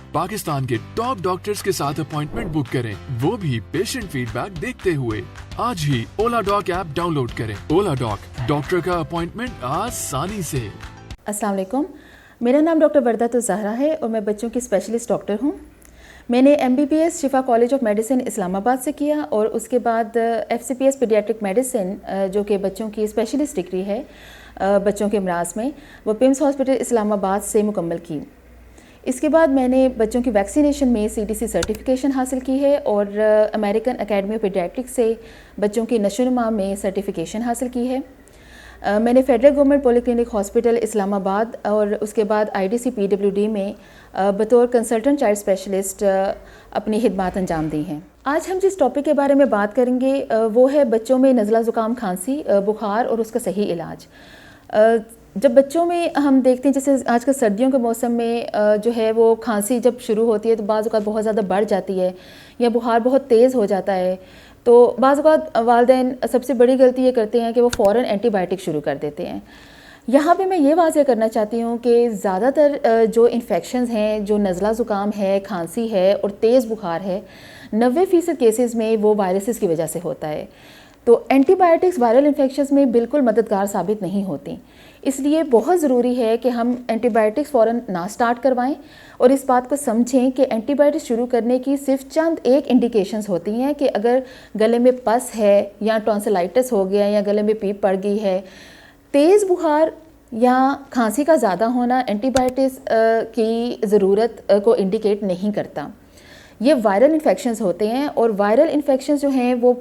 पाकिस्तान के top doctors के साथ अपॉइंटमेंट बुक करें, वो भी पेशेंट फीडबैक देखते हुए। आज ही ओला डॉक ऐप डाउनलोड करें। ओला डॉक, डॉक्टर का अपॉइंटमेंट आसानी से। अस्सलाम वालेकुम, मेरा नाम डॉक्टर वर्दा ज़हरा है और मैं बच्चों की स्पेशलिस्ट डॉक्टर हूँ। मैंने MBBS Shifa college of medicine Islamabad से किया और उसके बाद FCPS पीडियाट्रिक मेडिसिन जो कि बच्चों की स्पेशलिस्ट डिग्री है बच्चों के अमराज में, वो पिम्स हॉस्पिटल इस्लामाबाद से मुकम्मल की। इसके बाद मैंने बच्चों की वैक्सीनेशन में CDC सर्टिफिकेशन हासिल की है और अमेरिकन एकेडमी ऑफ पीडियाट्रिक्स से बच्चों की नशोनुमा में सर्टिफिकेशन हासिल की है। मैंने federal government polyclinic hospital Islamabad और उसके बाद IDC PWD में बतौर कंसल्टेंट चाइल्ड स्पेशलिस्ट अपनी खिदमात अंजाम दी हैं। आज हम जिस टॉपिक के बारे में बात करेंगे वो है बच्चों में नज़ला ज़ुकाम, खांसी, बुखार और उसका सही इलाज। जब बच्चों में हम देखते हैं, जैसे आजकल सर्दियों के मौसम में जो है वो खांसी जब शुरू होती है तो बाज़ औक़ात बहुत ज़्यादा बढ़ जाती है या बुखार बहुत तेज़ हो जाता है, तो बाज़ औक़ात वालिदैन सबसे बड़ी गलती ये करते हैं कि वो फ़ौरन एंटीबायोटिक शुरू कर देते हैं। यहाँ पे मैं ये वाज़ेह करना चाहती हूँ कि ज़्यादातर जो इन्फेक्शंस हैं, जो नज़ला ज़ुकाम है, खांसी है और तेज़ बुखार है, 90% केसेस में वो वायरसेस की वजह से होता है। तो एंटीबायोटिक्स वायरल इन्फेक्शंस में बिल्कुल मददगार साबित नहीं होती, इसलिए बहुत ज़रूरी है कि हम एंटीबायोटिक्स फ़ौरन ना स्टार्ट करवाएं और इस बात को समझें कि एंटीबायोटिक्स शुरू करने की सिर्फ चंद एक इंडिकेशंस होती हैं कि अगर गले में पस है या टॉन्सिलाइटिस हो गया या गले में पीप पड़ गई है। तेज़ बुखार या खांसी का ज़्यादा होना एंटीबायोटिक्स की ज़रूरत को इंडिकेट नहीं करता। ये वायरल इन्फेक्शंस होते हैं और वायरल इन्फेक्शंस जो हैं वो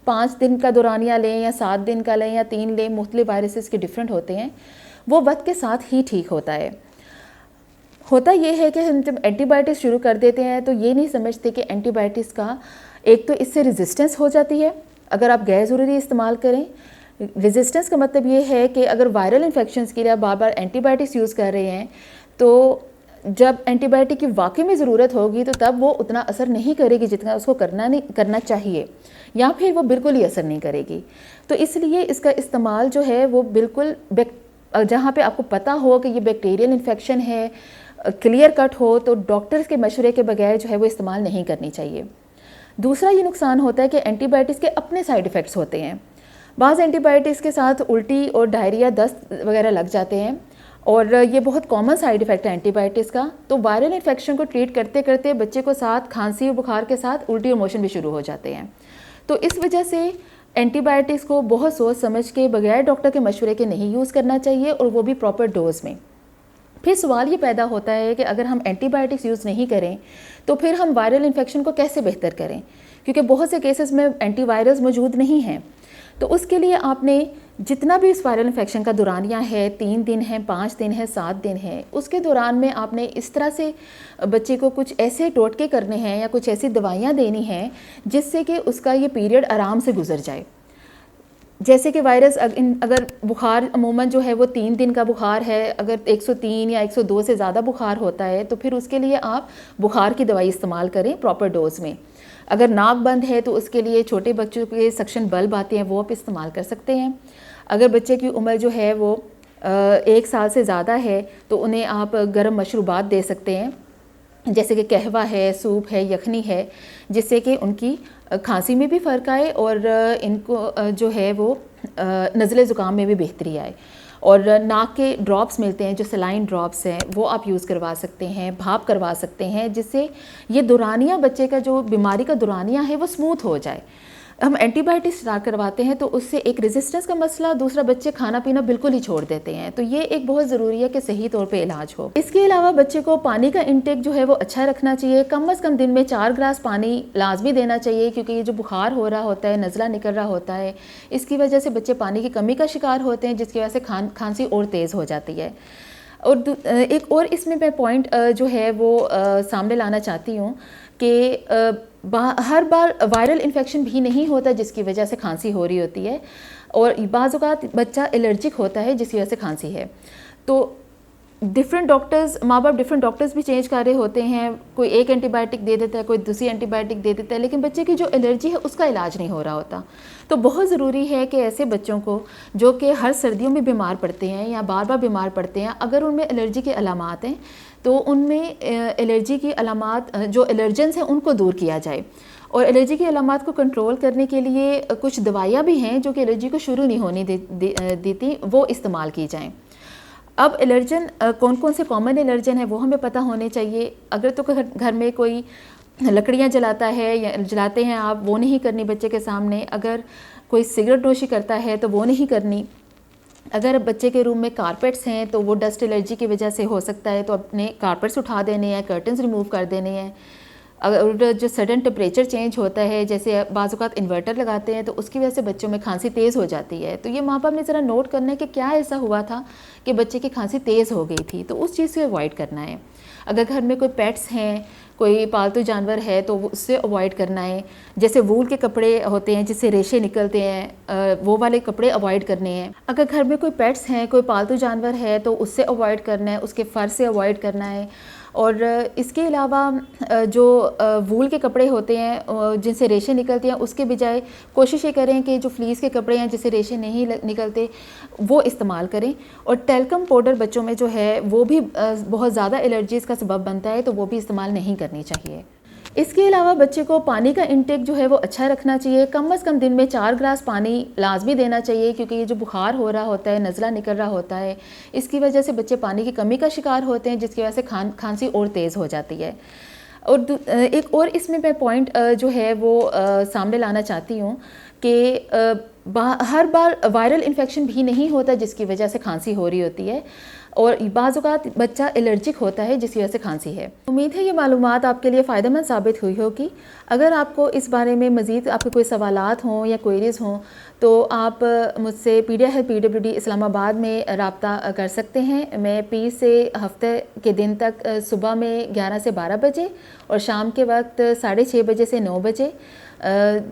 5 दिन का दौरानिया लें या 7 दिन का लें या 3 लें, मुख्तलिफ वायरसेस के डिफरेंट होते हैं, वो वक्त के साथ ही ठीक होता है। होता ये है कि हम जब एंटीबायोटिक्स शुरू कर देते हैं तो ये नहीं समझते कि एंटीबायोटिक्स का एक तो इससे रेजिस्टेंस हो जाती है अगर आप गैर ज़रूरी इस्तेमाल करें। रेजिस्टेंस का मतलब ये है कि अगर वायरल इन्फेक्शंस के लिए आप बार बार एंटीबायोटिक्स यूज़ कर रहे हैं तो जब एंटीबायोटिक की वाकई में ज़रूरत होगी तो तब वो उतना असर नहीं करेगी जितना उसको करना चाहिए, या फिर वो बिल्कुल ही असर नहीं करेगी। तो इसलिए इसका इस्तेमाल जो है वो बिल्कुल जहाँ पे आपको पता हो कि ये बैक्टीरियल इन्फेक्शन है, क्लियर कट हो, तो डॉक्टर्स के मशवरे के बगैर जो है वो इस्तेमाल नहीं करनी चाहिए। दूसरा ये नुकसान होता है कि एंटीबायोटिक्स के अपने साइड इफ़ेक्ट्स होते हैं। बाज़ एंटीबायोटिक्स के साथ उल्टी और डायरिया, दस्त वगैरह लग जाते हैं और ये बहुत कॉमन साइड इफ़ेक्ट है एंटीबायोटिक्स का। तो वायरल इन्फेक्शन को ट्रीट करते करते बच्चे को साथ खांसी और बुखार के साथ उल्टी और मोशन भी शुरू हो जाते हैं। तो इस वजह से एंटीबायोटिक्स को बहुत सोच समझ के बगैर डॉक्टर के मशवरे के नहीं यूज़ करना चाहिए और वो भी प्रॉपर डोज में। फिर सवाल ये पैदा होता है कि अगर हम एंटीबायोटिक्स यूज़ नहीं करें तो फिर हम वायरल इन्फेक्शन को कैसे बेहतर करें, क्योंकि बहुत से केसेस में एंटीवायरस मौजूद नहीं हैं। तो उसके लिए आपने जितना भी इस वायरल इन्फेक्शन का दौरानिया है, 3 दिन है, 5 दिन है, 7 दिन है, उसके दौरान में आपने इस तरह से बच्चे को कुछ ऐसे टोटके करने हैं या कुछ ऐसी दवाइयाँ देनी हैं जिससे कि उसका ये पीरियड आराम से गुजर जाए। जैसे कि वायरस अगर बुखार अमूमन जो है वो 3 दिन का बुखार है, अगर 103 या 102 से ज़्यादा बुखार होता है तो फिर उसके लिए आप बुखार की दवाई इस्तेमाल करें प्रॉपर डोज में। अगर नाक बंद है तो उसके लिए छोटे बच्चों के सक्शन बल्ब आते हैं, वो आप इस्तेमाल कर सकते हैं। अगर बच्चे की उम्र जो है वो 1 साल से ज़्यादा है तो उन्हें आप गर्म मशरूबात दे सकते हैं, जैसे कि कहवा है, सूप है, यखनी है, जिससे कि उनकी खांसी में भी फ़र्क आए और इनको जो है वो नज़ले ज़ुकाम में भी बेहतरी आए। और नाक के ड्रॉप्स मिलते हैं जो सलाइन ड्रॉप्स हैं, वो आप यूज़ करवा सकते हैं, भाप करवा सकते हैं, जिससे ये दौरानिया बच्चे का जो बीमारी का दौरानिया है वो स्मूथ हो जाए। हम एंटीबायोटिक्स स्टार्ट करवाते हैं तो उससे एक रेजिस्टेंस का मसला, दूसरा बच्चे खाना पीना बिल्कुल ही छोड़ देते हैं। तो ये एक बहुत ज़रूरी है कि सही तौर पे इलाज हो। इसके अलावा बच्चे को पानी का इंटेक जो है वो अच्छा रखना चाहिए। कम से कम दिन में 4 गिलास पानी लाजमी देना चाहिए, क्योंकि ये जो बुखार हो रहा होता है, नज़ला निकल रहा होता है, इसकी वजह से बच्चे पानी की कमी का शिकार होते हैं, जिसकी वजह से खांसी और तेज़ हो जाती है। और एक और इसमें मैं पॉइंट जो है वो सामने लाना चाहती हूँ कि हर बार वायरल इन्फेक्शन भी नहीं होता जिसकी वजह से खांसी हो रही होती है, और बाज़ औक़ात बच्चा एलर्जिक होता है जिसकी वजह से खांसी है। तो डिफरेंट डॉक्टर्स, माँ बाप डिफरेंट डॉक्टर्स भी चेंज कर रहे होते हैं, कोई एक एंटीबायोटिक दे देता है, कोई दूसरी एंटीबायोटिक दे देता है, लेकिन बच्चे की जो एलर्जी है उसका इलाज नहीं हो रहा होता। तो बहुत ज़रूरी है कि ऐसे बच्चों को जो कि हर सर्दियों में बीमार पड़ते हैं या बार बार बीमार पड़ते हैं, अगर उनमें एलर्जी के अलामात हैं तो उनमें एलर्जी की अलामात, जो एलर्जेंस हैं उनको दूर किया जाए। और एलर्जी की अलामात को कंट्रोल करने के लिए कुछ दवाइयाँ भी हैं जो कि एलर्जी को शुरू नहीं होने देती, वो इस्तेमाल की जाएँ। अब एलर्जन कौन कौन से कॉमन एलर्जन है वो हमें पता होने चाहिए। अगर तो घर में कोई लकड़ियाँ जलाता है या जलाते हैं आप, वो नहीं करनी बच्चे के सामने। अगर कोई सिगरेट नोशी करता है तो वो नहीं करनी। अगर बच्चे के रूम में कारपेट्स हैं तो वो डस्ट एलर्जी की वजह से हो सकता है, तो अपने कारपेट्स उठा देने हैं, कर्टन्स रिमूव कर देने हैं। अगर जो सडन टेम्परेचर चेंज होता है, जैसे बाज़ औक़ात इन्वर्टर लगाते हैं तो उसकी वजह से बच्चों में खांसी तेज़ हो जाती है, तो ये माँ बाप ने ज़रा नोट करना है कि क्या ऐसा हुआ था कि बच्चे की खांसी तेज़ हो गई थी, तो उस चीज़ से अवॉइड करना है। अगर घर में कोई पेट्स हैं, कोई पालतू जानवर है, तो उससे अवॉइड करना है। जैसे वूल के कपड़े होते हैं जिससे रेशे निकलते हैं, वो वाले कपड़े अवॉइड करने हैं। अगर घर में कोई पेट्स हैं, कोई पालतू जानवर है, तो उससे अवॉइड करना है, उसके फर से अवॉइड करना है। और इसके अलावा जो वूल के कपड़े होते हैं जिनसे रेशे निकलते हैं, उसके बजाय कोशिश ये करें कि जो फ्लीस के कपड़े हैं जिससे रेशे नहीं निकलते वो इस्तेमाल करें। और टेल्कम पाउडर बच्चों में जो है वो भी बहुत ज़्यादा एलर्जीज़ का सबब बनता है, तो वो भी इस्तेमाल नहीं करनी चाहिए। इसके अलावा बच्चे को पानी का इंटेक जो है वो अच्छा रखना चाहिए। कम से कम दिन में 4 ग्लास पानी लाजमी देना चाहिए, क्योंकि ये जो बुखार हो रहा होता है, नज़ला निकल रहा होता है, इसकी वजह से बच्चे पानी की कमी का शिकार होते हैं, जिसकी वजह से खांसी और तेज़ हो जाती है। और एक और इसमें मैं पॉइंट जो है वो सामने लाना चाहती हूँ कि हर बार वायरल इन्फेक्शन भी नहीं होता जिसकी वजह से खांसी हो रही होती है, और बाज़ औक़ात बच्चा एलर्जिक होता है जिसकी वजह से खांसी है। उम्मीद है ये मालूमात आपके लिए फ़ायदेमंद साबित हुई होगी। अगर आपको इस बारे में मज़ीद आपके कोई सवालात हों या क्वेरीज़ हों तो आप मुझसे पीडिया हेल्थ PWD इस्लामाबाद में रब्ता कर सकते हैं। मैं पीर से हफ्ते के दिन तक सुबह में 11 से 12 बजे और शाम के वक्त 6:30 बजे से 9 बजे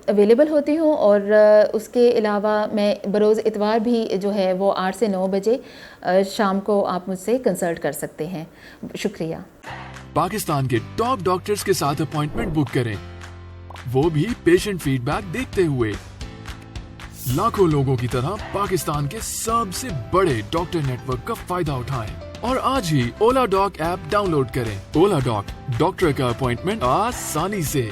अवेलेबल होती हूँ। और उसके अलावा मैं बरोज़ इतवार भी जो है वो 8 से 9 बजे शाम को आप मुझसे कंसल्ट कर सकते हैं। शुक्रिया। पाकिस्तान के टॉप डॉक्टर्स के साथ अपॉइंटमेंट बुक करें, वो भी पेशेंट फीडबैक देखते हुए। लाखों लोगों की तरह पाकिस्तान के सबसे बड़े डॉक्टर नेटवर्क का फायदा उठाएं और आज ही ओला डॉक ऐप डाउनलोड करें। ओला डॉक, डॉक्टर का अपॉइंटमेंट आसानी से।